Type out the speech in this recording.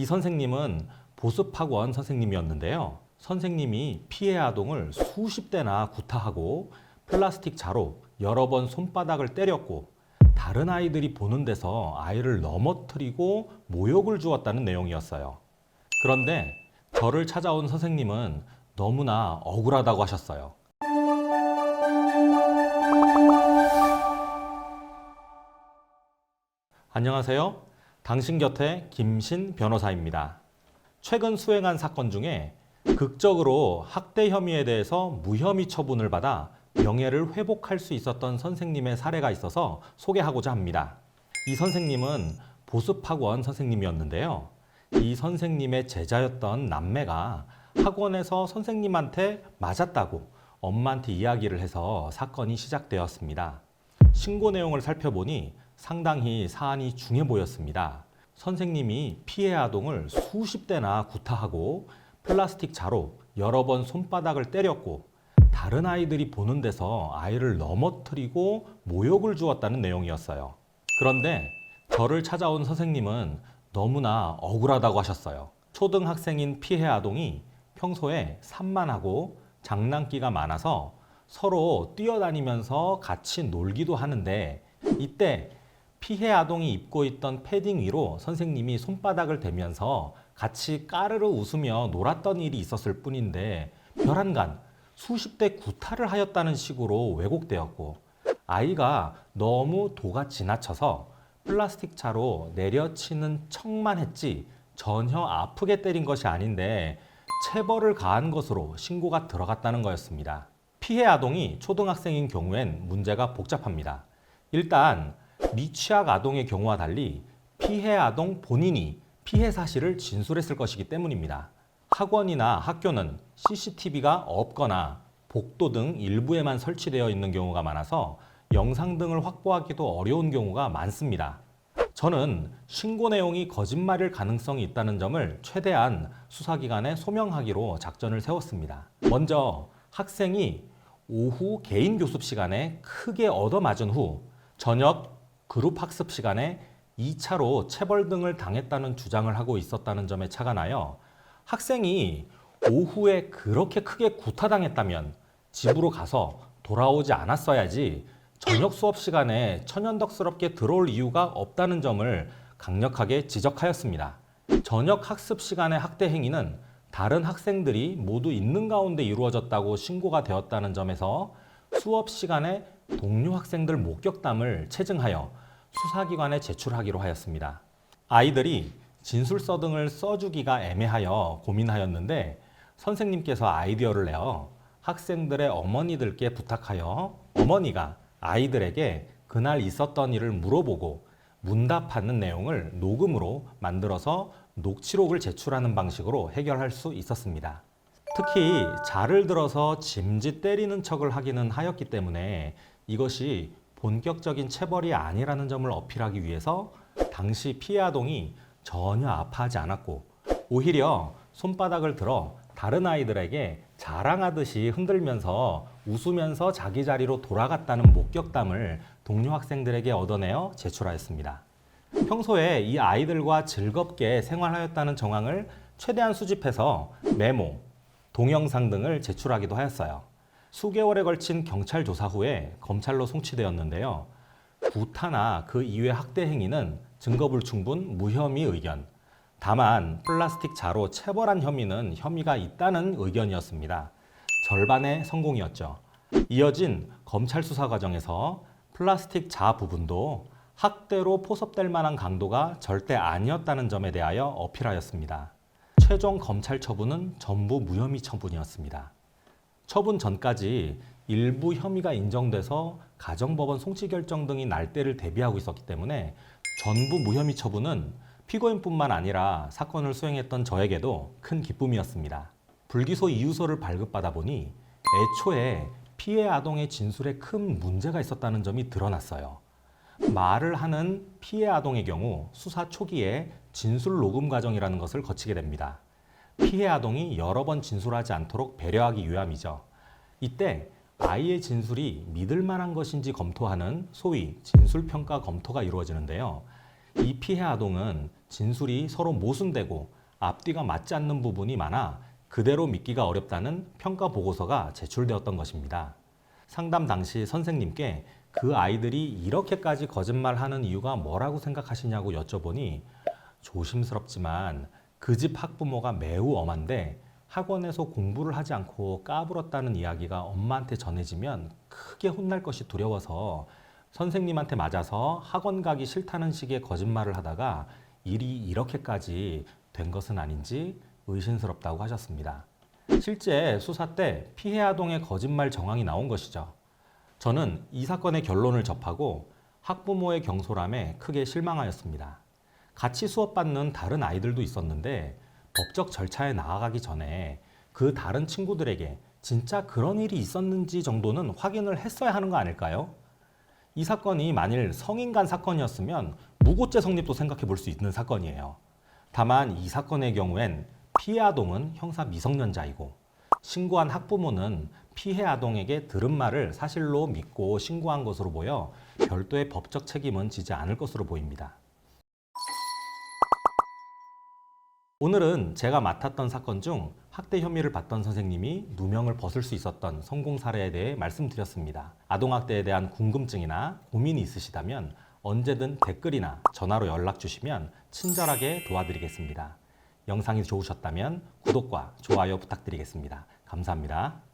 이 선생님은 보습학원 선생님이었는데요. 선생님이 피해 아동을 수십 대나 구타하고 플라스틱 자로 여러 번 손바닥을 때렸고 다른 아이들이 보는 데서 아이를 넘어뜨리고 모욕을 주었다는 내용이었어요. 그런데 저를 찾아온 선생님은 너무나 억울하다고 하셨어요. 안녕하세요. 당신 곁에 김신 변호사입니다. 최근 수행한 사건 중에 극적으로 학대 혐의에 대해서 무혐의 처분을 받아 명예를 회복할 수 있었던 선생님의 사례가 있어서 소개하고자 합니다. 이 선생님은 보습학원 선생님이었는데요. 이 선생님의 제자였던 남매가 학원에서 선생님한테 맞았다고 엄마한테 이야기를 해서 사건이 시작되었습니다. 신고 내용을 살펴보니 상당히 사안이 중해 보였습니다. 선생님이 피해 아동을 수십 대나 구타하고 플라스틱 자로 여러 번 손바닥을 때렸고 다른 아이들이 보는 데서 아이를 넘어뜨리고 모욕을 주었다는 내용이었어요. 그런데 저를 찾아온 선생님은 너무나 억울하다고 하셨어요. 초등학생인 피해 아동이 평소에 산만하고 장난기가 많아서 서로 뛰어다니면서 같이 놀기도 하는데 이때 피해 아동이 입고 있던 패딩 위로 선생님이 손바닥을 대면서 같이 까르르 웃으며 놀았던 일이 있었을 뿐인데 별안간 수십 대 구타를 하였다는 식으로 왜곡되었고 아이가 너무 도가 지나쳐서 플라스틱 차로 내려치는 척만 했지 전혀 아프게 때린 것이 아닌데 체벌을 가한 것으로 신고가 들어갔다는 거였습니다. 피해 아동이 초등학생인 경우엔 문제가 복잡합니다. 일단 미취학 아동의 경우와 달리 피해 아동 본인이 피해 사실을 진술했을 것이기 때문입니다. 학원이나 학교는 CCTV가 없거나 복도 등 일부에만 설치되어 있는 경우가 많아서 영상 등을 확보하기도 어려운 경우가 많습니다. 저는 신고 내용이 거짓말일 가능성이 있다는 점을 최대한 수사기관에 소명하기로 작전을 세웠습니다. 먼저 학생이 오후 개인 교습 시간에 크게 얻어맞은 후 저녁 그룹 학습 시간에 2차로 체벌 등을 당했다는 주장을 하고 있었다는 점에 착안하여 학생이 오후에 그렇게 크게 구타당했다면 집으로 가서 돌아오지 않았어야지 저녁 수업 시간에 천연덕스럽게 들어올 이유가 없다는 점을 강력하게 지적하였습니다. 저녁 학습 시간의 학대 행위는 다른 학생들이 모두 있는 가운데 이루어졌다고 신고가 되었다는 점에서 수업 시간에 동료 학생들 목격담을 체증하여 수사기관에 제출하기로 하였습니다. 아이들이 진술서 등을 써주기가 애매하여 고민하였는데 선생님께서 아이디어를 내어 학생들의 어머니들께 부탁하여 어머니가 아이들에게 그날 있었던 일을 물어보고 문답하는 내용을 녹음으로 만들어서 녹취록을 제출하는 방식으로 해결할 수 있었습니다. 특히 자를 들어서 짐짓 때리는 척을 하기는 하였기 때문에 이것이 본격적인 체벌이 아니라는 점을 어필하기 위해서 당시 피해 아동이 전혀 아파하지 않았고 오히려 손바닥을 들어 다른 아이들에게 자랑하듯이 흔들면서 웃으면서 자기 자리로 돌아갔다는 목격담을 동료 학생들에게 얻어내어 제출하였습니다. 평소에 이 아이들과 즐겁게 생활하였다는 정황을 최대한 수집해서 메모, 동영상 등을 제출하기도 하였어요. 수개월에 걸친 경찰 조사 후에 검찰로 송치되었는데요. 구타나 그 이외 학대 행위는 증거불충분 무혐의 의견. 다만 플라스틱 자로 체벌한 혐의는 혐의가 있다는 의견이었습니다. 절반의 성공이었죠. 이어진 검찰 수사 과정에서 플라스틱 자 부분도 학대로 포섭될 만한 강도가 절대 아니었다는 점에 대하여 어필하였습니다. 최종 검찰 처분은 전부 무혐의 처분이었습니다. 처분 전까지 일부 혐의가 인정돼서 가정법원 송치 결정 등이 날 때를 대비하고 있었기 때문에 전부 무혐의 처분은 피고인뿐만 아니라 사건을 수행했던 저에게도 큰 기쁨이었습니다. 불기소 이유서를 발급받아 보니 애초에 피해 아동의 진술에 큰 문제가 있었다는 점이 드러났어요. 말을 하는 피해 아동의 경우 수사 초기에 진술 녹음 과정이라는 것을 거치게 됩니다. 피해 아동이 여러 번 진술하지 않도록 배려하기 위함이죠. 이때 아이의 진술이 믿을 만한 것인지 검토하는 소위 진술평가 검토가 이루어지는데요. 이 피해 아동은 진술이 서로 모순되고 앞뒤가 맞지 않는 부분이 많아 그대로 믿기가 어렵다는 평가 보고서가 제출되었던 것입니다. 상담 당시 선생님께 그 아이들이 이렇게까지 거짓말하는 이유가 뭐라고 생각하시냐고 여쭤보니 조심스럽지만 그 집 학부모가 매우 엄한데 학원에서 공부를 하지 않고 까불었다는 이야기가 엄마한테 전해지면 크게 혼날 것이 두려워서 선생님한테 맞아서 학원 가기 싫다는 식의 거짓말을 하다가 일이 이렇게까지 된 것은 아닌지 의심스럽다고 하셨습니다. 실제 수사 때 피해 아동의 거짓말 정황이 나온 것이죠. 저는 이 사건의 결론을 접하고 학부모의 경솔함에 크게 실망하였습니다. 같이 수업받는 다른 아이들도 있었는데 법적 절차에 나아가기 전에 그 다른 친구들에게 진짜 그런 일이 있었는지 정도는 확인을 했어야 하는 거 아닐까요? 이 사건이 만일 성인 간 사건이었으면 무고죄 성립도 생각해 볼 수 있는 사건이에요. 다만 이 사건의 경우엔 피해 아동은 형사 미성년자이고 신고한 학부모는 피해 아동에게 들은 말을 사실로 믿고 신고한 것으로 보여 별도의 법적 책임은 지지 않을 것으로 보입니다. 오늘은 제가 맡았던 사건 중 학대 혐의를 받던 선생님이 누명을 벗을 수 있었던 성공 사례에 대해 말씀드렸습니다. 아동학대에 대한 궁금증이나 고민이 있으시다면 언제든 댓글이나 전화로 연락 주시면 친절하게 도와드리겠습니다. 영상이 좋으셨다면 구독과 좋아요 부탁드리겠습니다. 감사합니다.